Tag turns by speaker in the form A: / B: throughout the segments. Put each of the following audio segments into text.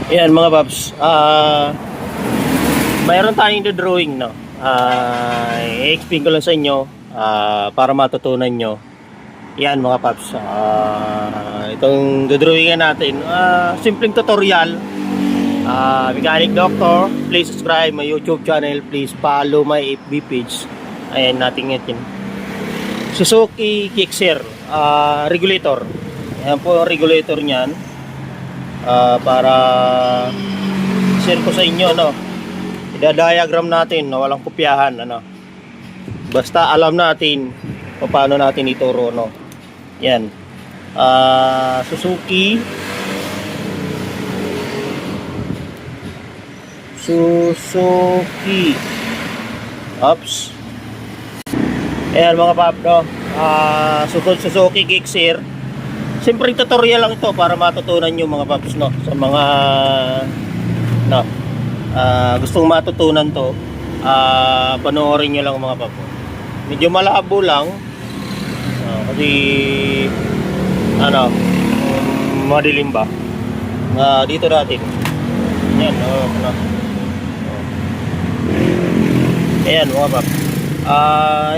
A: Ayan mga paps, mayroon tayong drawing, no? I-explain ko lang sa inyo para matutunan nyo. Yan mga paps, itong drawingan natin, simpleng tutorial. Mechanic Doctor, please subscribe my YouTube channel, please follow my FB page. Ayan natin yan. Suzuki Gixxer regulator. Ayan po ang regulator nyan. Para share ko sa inyo, no, ida-diagram natin, no, walang kopyahan, ano, basta alam natin paano natin ituro, no. Yan, Suzuki oops, ayan mga pap, no, Suzuki Gixxer. Siyempre tutorial lang ito para matutunan nyo mga paps, no, sa mga no, gustong matutunan to, panoorin nyo lang mga paps. Medyo malabo lang kasi ano, madilim ba, dito natin yan, ayan mga paps,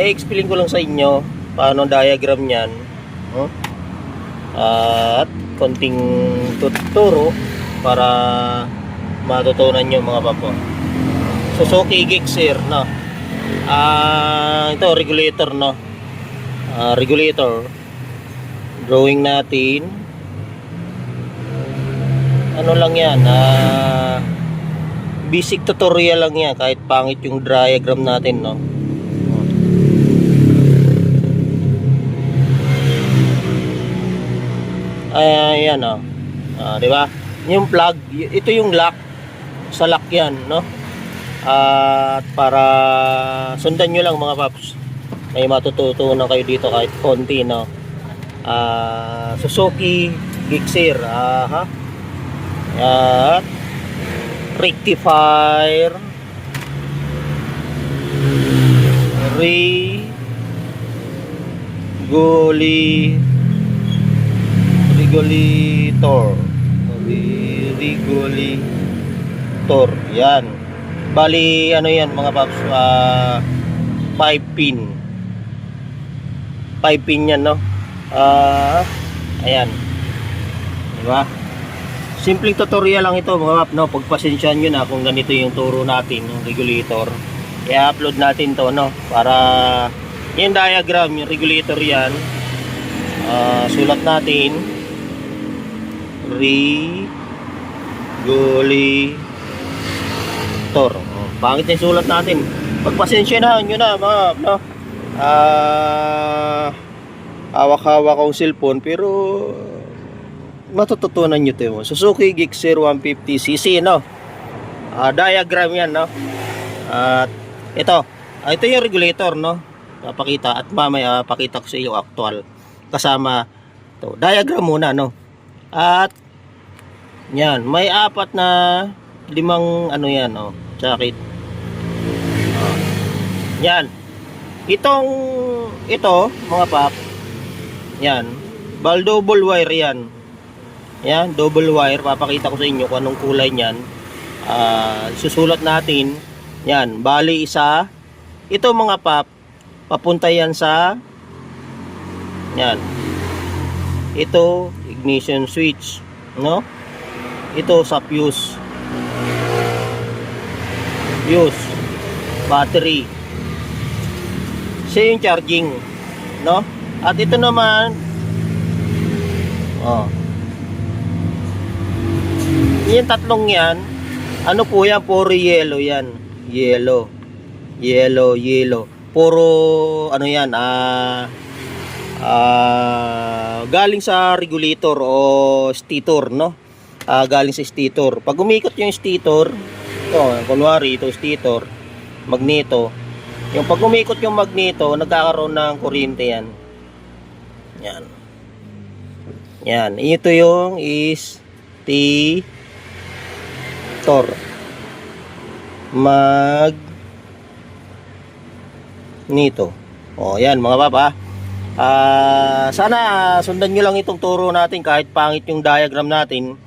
A: i-explain ko lang sa inyo paano diagram nyan, at konting tuturo para matutunan nyo mga papo. Suzuki Gixxer, no, ito regulator, no, regulator drawing natin. Ano lang yan, basic tutorial lang yan, kahit pangit yung diagram natin, no. Ayan, oh. Di ba? Yung plug, ito yung lock. Sa lock yan, no? At para sundan nyo lang mga paps, may matututunan kayo dito kahit konti, no? Suzuki Gixxer, at rectifier, regulator, yan. Bali ano yan mga paps, 5 pin yan, no. Ayan, diba? Simpleng tutorial lang ito mga paps, no. Pagpasensyahan nyo na kung ganito yung turo natin ng regulator. I-upload natin to, no, para yung diagram, yung regulator yan, sulat natin regulator. Pangit na sulat natin, pagpasensyahan nyo na mga, no. Hawak-hawak akong cellphone pero matututunan nyo ito. Suzuki Gixxer 150cc, no. Diagram yan, no. At ito yung regulator, no. Papakita at mamaya pakita ko sa iyo actual kasama to diagram muna, no. At yan, may apat na limang ano yan, oh, jacket. Yan. Ito mga pap, yan, bal double wire yan. Yan, double wire. Papakita ko sa inyo kung anong kulay niyan. Susulat natin. Yan, bali isa. Ito mga pap, papunta yan sa yan. Ito ignition switch, no? Ito sa fuse battery. Siya yung charging, no? At ito naman, yung tatlong yan, ano po yan, puro yellow yan. Yellow. Puro ano yan, galing sa regulator o stator, no? Galing sa stator. Pag umikot yung stator, ito, kunwari ito stator, magneto. Yung pag umikot yung magneto, nagkakaroon ng kuryente yan. Yan. Ito yung stator. Magneto. Yan mga papa. Sana sundan nyo lang itong turo natin kahit pangit yung diagram natin.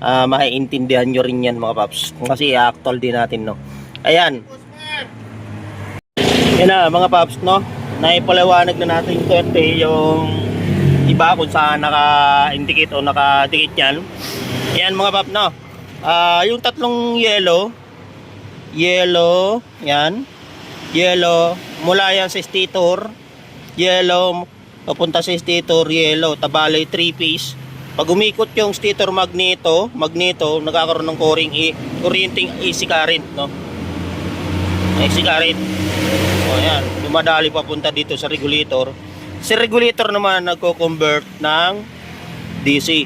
A: maiintindihan nyo rin yan mga paps. Kasi actual din natin, no. Ayan. Yan na mga paps, no. Naipaliwanag na natin konti yung iba kung saan naka-indicate o nakadikit yan. Yan mga paps, no. Yung tatlong yellow, yan. Yellow, mula yan sa stator, yellow, papunta sa stator, yellow, tabalay 3-piece. Pag umikot yung stator magneto, nagkakaroon ng kuryenteng AC current, no? AC current. O yan, dumadali papunta dito sa regulator. Si regulator naman nagko-convert ng DC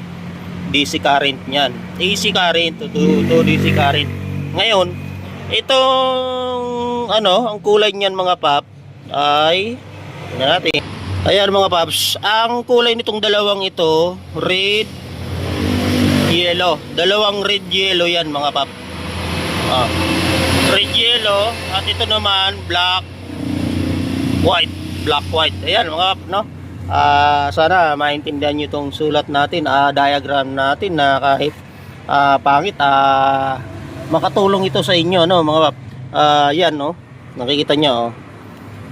A: current niyan. AC current to DC current. Ngayon, itong ang kulay niyan mga pap ay natin. Ayan mga paps, ang kulay nitong dalawang ito, red, yellow. Dalawang red, yellow yan mga pap. Red, yellow, at ito naman black, white. Black, white. Ayan mga pap, no? Sana maintindihan nyo itong sulat natin, diagram natin na kahit pangit, makatulong ito sa inyo, no mga pap. Yan, no? Nakikita nyo,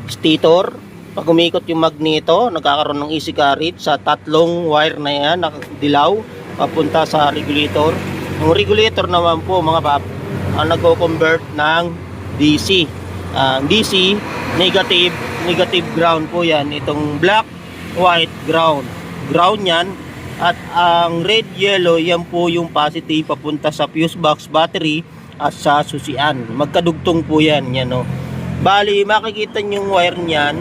A: stator. Pag umikot yung magneto, nagkakaroon ng AC current sa tatlong wire na yan, dilaw, papunta sa regulator. Yung regulator naman po mga pap, nagko-convert ng DC. DC, negative ground po yan. Itong black, white, ground yan. At ang red, yellow, yan po yung positive papunta sa fuse box, battery, at sa susian. Magkadugtong po yan, no? Bali, makikita nyo yung wire nyan,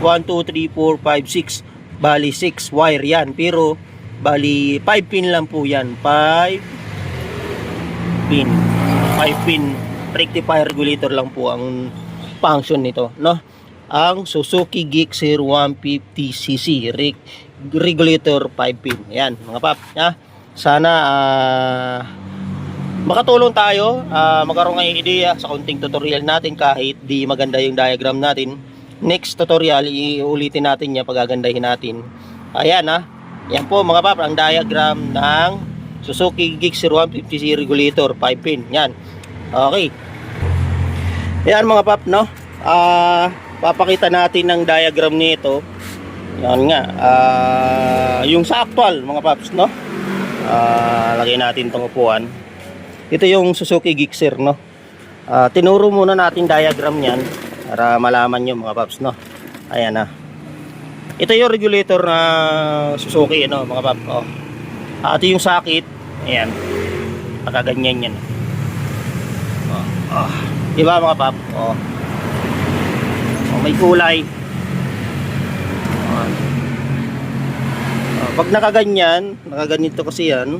A: 1, 2, 3, 4, 5, 6. Bali 6 wire yan. Pero bali 5 pin lang po yan. 5 pin rectifier regulator lang po ang function nito, no? Ang Suzuki Gixxer 150cc regulator 5 pin. Yan mga pap, ha? Sana makatulong tayo, magkaroon ng ideya sa konting tutorial natin kahit di maganda yung diagram natin. Next tutorial, iulitin natin yan, pagagandahin natin. Ayan yan po mga pap, ang diagram ng Suzuki Gixxer 150cc regulator 5 pin. Yan. Okay. Yan mga pap, no? Papakita natin ng diagram nito. Yan nga. Yung sa actual mga paps, no? Lagay natin itong upuan. Ito yung Suzuki Gixxer, no? Tinuro muna natin diagram niyan para malaman nyo mga paps, no? Ayan na. Ito yung regulator na Suzuki, no, mga paps, oh. Ito yung sakit. Ayan. Nakaganyan yan. Diba mga paps? May kulay. Pag nakaganyan, nakaganito kasi yan.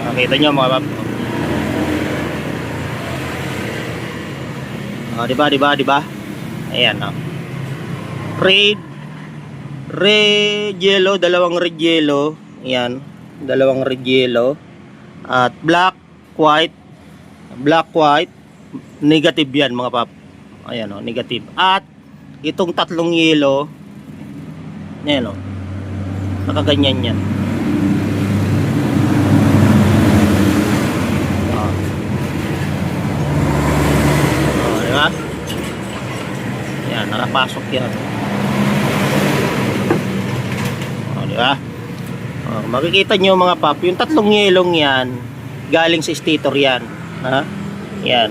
A: Nakita nyo mga paps. Diba? Ayan, red, yellow, dalawang red, yellow. Ayan, dalawang red, yellow. At black, white, negative yan mga pap. Ayan, negative. At itong tatlong yellow, ayan, nakaganyan yan. Diba? Yan, nakapasok yan. Diba? Makikita nyo mga pap, yung tatlong yelong yan galing sa stator yan. Yan,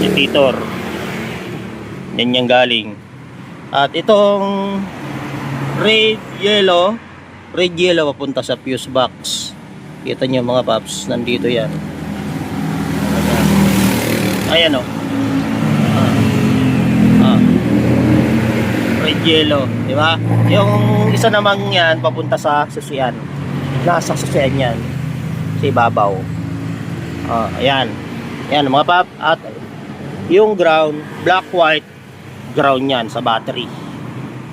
A: stator. Yan yung galing. At itong red yellow papunta sa fuse box. Kita nyo mga paps, nandito yan. Ayan, red yellow, di ba? Yung isa namang yan papunta sa susian. Nasa susian yan sa ibabaw. Ayan. Ayan mga pap. At yung ground, black white, ground yan sa battery.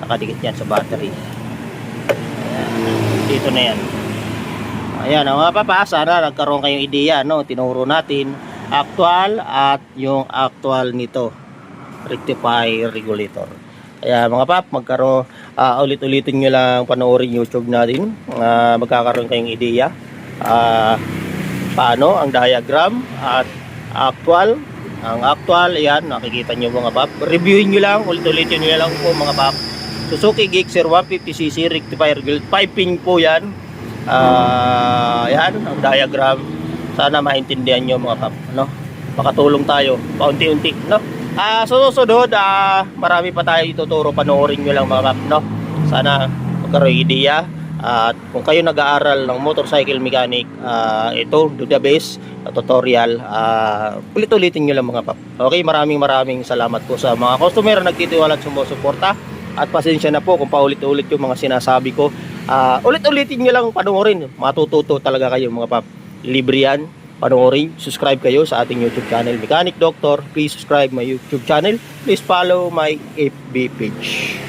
A: Nakadikit yan sa battery. Ayan. Dito na yan. Ayan mga pap, sana nagkaroon kayong ideya, no? Tinuro natin actual at yung actual nito rectifier regulator. Kaya mga pap, Ulit-ulitin nyo lang panoorin YouTube natin. Magkakaroon kayong ideya. Paano ang diagram at actual. Ang actual, ayan, nakikita nyo mga pap. Reviewin nyo lang, ulit-ulitin nyo lang po mga pap. Suzuki Gixxer 150cc rectifier guild 5 pin po yan. Ayan, ang diagram. Sana maintindihan nyo mga pap, no? Makatulong tayo paunti-unti, no? Susunod, marami pa tayo ituturo, panoorin nyo lang mga pap, no? Sana magkaroon ideya. At kung kayo nag-aaral ng motorcycle mechanic, ito, do the best tutorial, ulit-ulitin nyo lang mga pap. Okay, maraming salamat po sa mga customer na nagtitiwala at sumusuporta. At pasensya na po kung paulit-ulit yung mga sinasabi ko. Ulit-ulitin nyo lang panoorin. Matututo talaga kayo mga pap. Libre yan. Panoorin. Subscribe kayo sa ating YouTube channel, Mechanic Doctor. Please subscribe my YouTube channel. Please follow my FB page.